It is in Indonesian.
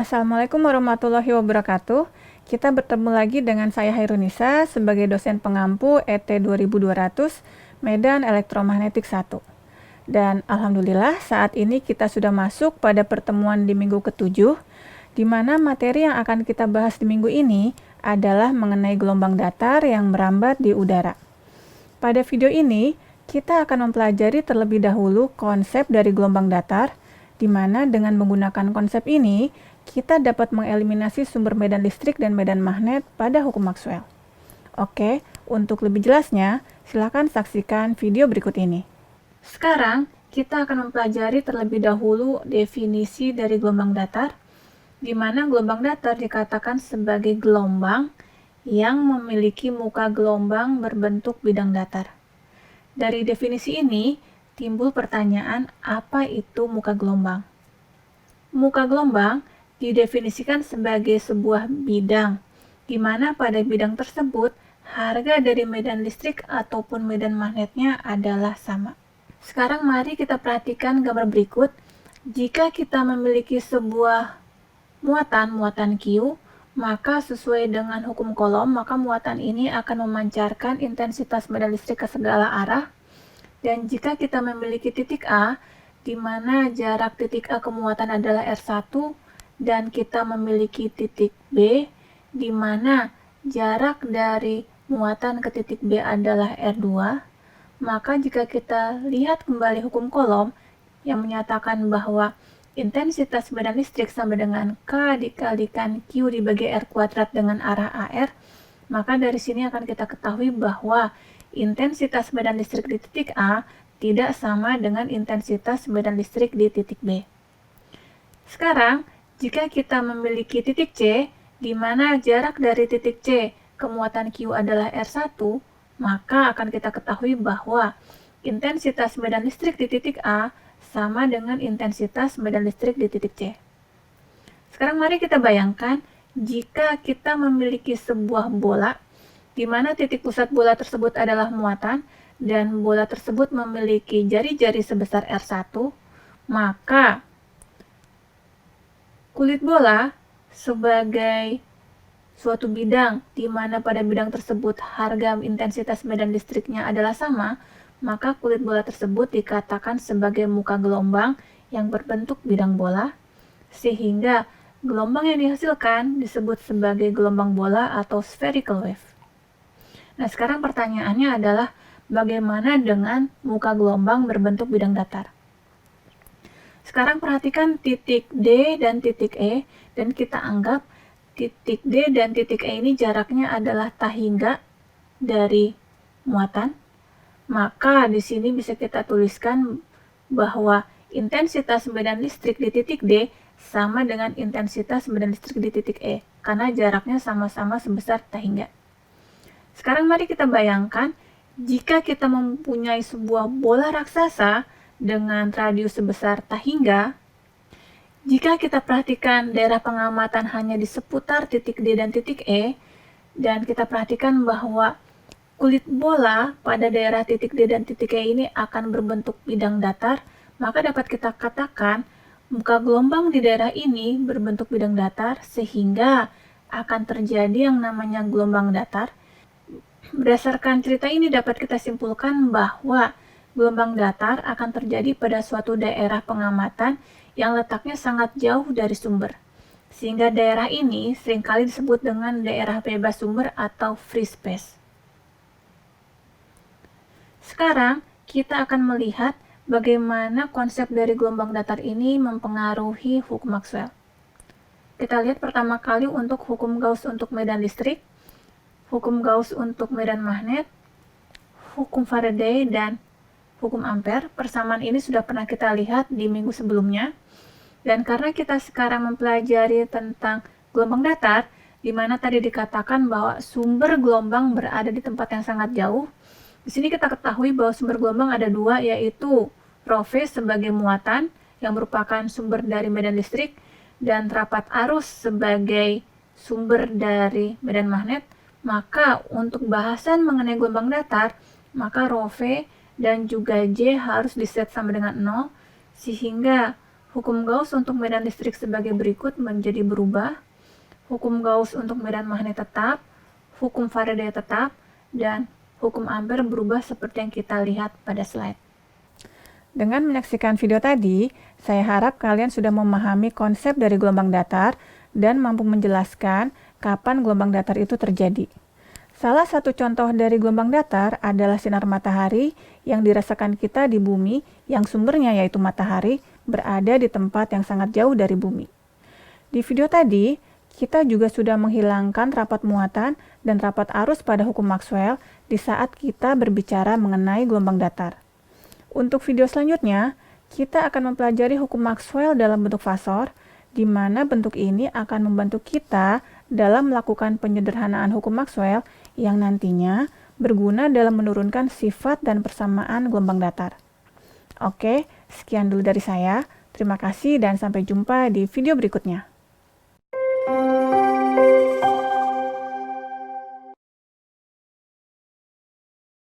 Assalamualaikum warahmatullahi wabarakatuh. Kita bertemu lagi dengan saya Hairunisa sebagai dosen pengampu ET 2200 Medan Elektromagnetik 1. Dan alhamdulillah saat ini kita sudah masuk pada pertemuan di minggu ke-7, di mana materi yang akan kita bahas di minggu ini adalah mengenai gelombang datar yang merambat di udara. Pada video ini, kita akan mempelajari terlebih dahulu konsep dari gelombang datar, di mana dengan menggunakan konsep ini, kita dapat mengeliminasi sumber medan listrik dan medan magnet pada hukum Maxwell. Oke, untuk lebih jelasnya, silakan saksikan video berikut ini. Sekarang, kita akan mempelajari terlebih dahulu definisi dari gelombang datar, di mana gelombang datar dikatakan sebagai gelombang yang memiliki muka gelombang berbentuk bidang datar. Dari definisi ini, timbul pertanyaan apa itu muka gelombang? Muka gelombang didefinisikan sebagai sebuah bidang, di mana pada bidang tersebut harga dari medan listrik ataupun medan magnetnya adalah sama. Sekarang mari kita perhatikan gambar berikut. Jika kita memiliki sebuah muatan Q, maka sesuai dengan hukum Coulomb, maka muatan ini akan memancarkan intensitas medan listrik ke segala arah. Dan jika kita memiliki titik A, di mana jarak titik A ke muatan adalah R1, dan kita memiliki titik B, di mana jarak dari muatan ke titik B adalah R2, maka jika kita lihat kembali hukum Coulomb yang menyatakan bahwa intensitas medan listrik sama dengan K dikalikan Q dibagi R kuadrat dengan arah AR, maka dari sini akan kita ketahui bahwa intensitas medan listrik di titik A tidak sama dengan intensitas medan listrik di titik B. Sekarang, jika kita memiliki titik C, di mana jarak dari titik C ke muatan Q adalah R1, maka akan kita ketahui bahwa intensitas medan listrik di titik A sama dengan intensitas medan listrik di titik C. Sekarang mari kita bayangkan, jika kita memiliki sebuah bola, di mana titik pusat bola tersebut adalah muatan, dan bola tersebut memiliki jari-jari sebesar R1, maka kulit bola sebagai suatu bidang di mana pada bidang tersebut harga intensitas medan listriknya adalah sama, maka kulit bola tersebut dikatakan sebagai muka gelombang yang berbentuk bidang bola, sehingga gelombang yang dihasilkan disebut sebagai gelombang bola atau spherical wave. Nah, sekarang pertanyaannya adalah bagaimana dengan muka gelombang berbentuk bidang datar? Sekarang perhatikan titik D dan titik E, dan kita anggap titik D dan titik E ini jaraknya adalah tahingga dari muatan. Maka di sini bisa kita tuliskan bahwa intensitas medan listrik di titik D sama dengan intensitas medan listrik di titik E, karena jaraknya sama-sama sebesar tahingga. Sekarang mari kita bayangkan, jika kita mempunyai sebuah bola raksasa dengan radius sebesar tahingga, jika kita perhatikan daerah pengamatan hanya di seputar titik D dan titik E, dan kita perhatikan bahwa kulit bola pada daerah titik D dan titik E ini akan berbentuk bidang datar, maka dapat kita katakan muka gelombang di daerah ini berbentuk bidang datar, sehingga akan terjadi yang namanya gelombang datar. Berdasarkan cerita ini dapat kita simpulkan bahwa gelombang datar akan terjadi pada suatu daerah pengamatan yang letaknya sangat jauh dari sumber. Sehingga daerah ini seringkali disebut dengan daerah bebas sumber atau free space. Sekarang kita akan melihat bagaimana konsep dari gelombang datar ini mempengaruhi hukum Maxwell. Kita lihat pertama kali untuk hukum Gauss untuk medan listrik, hukum Gauss untuk medan magnet, hukum Faraday, dan hukum Ampere. Persamaan ini sudah pernah kita lihat di minggu sebelumnya. Dan karena kita sekarang mempelajari tentang gelombang datar, di mana tadi dikatakan bahwa sumber gelombang berada di tempat yang sangat jauh, di sini kita ketahui bahwa sumber gelombang ada dua, yaitu ρ V sebagai muatan yang merupakan sumber dari medan listrik, dan rapat arus sebagai sumber dari medan magnet. Maka untuk bahasan mengenai gelombang datar, maka ρ V dan juga J harus diset sama dengan 0, sehingga Hukum Gauss untuk medan listrik sebagai berikut menjadi berubah. Hukum Gauss untuk medan magnet tetap, hukum Faraday tetap, dan hukum Ampere berubah seperti yang kita lihat pada slide. Dengan menyaksikan video tadi, saya harap kalian sudah memahami konsep dari gelombang datar dan mampu menjelaskan kapan gelombang datar itu terjadi. Salah satu contoh dari gelombang datar adalah sinar matahari yang dirasakan kita di bumi yang sumbernya yaitu matahari berada di tempat yang sangat jauh dari bumi. Di video tadi, kita juga sudah menghilangkan rapat muatan dan rapat arus pada hukum Maxwell di saat kita berbicara mengenai gelombang datar. Untuk video selanjutnya, kita akan mempelajari hukum Maxwell dalam bentuk fasor, di mana bentuk ini akan membantu kita dalam melakukan penyederhanaan hukum Maxwell yang nantinya berguna dalam menurunkan sifat dan persamaan gelombang datar. Oke, sekian dulu dari saya. Terima kasih dan sampai jumpa di video berikutnya.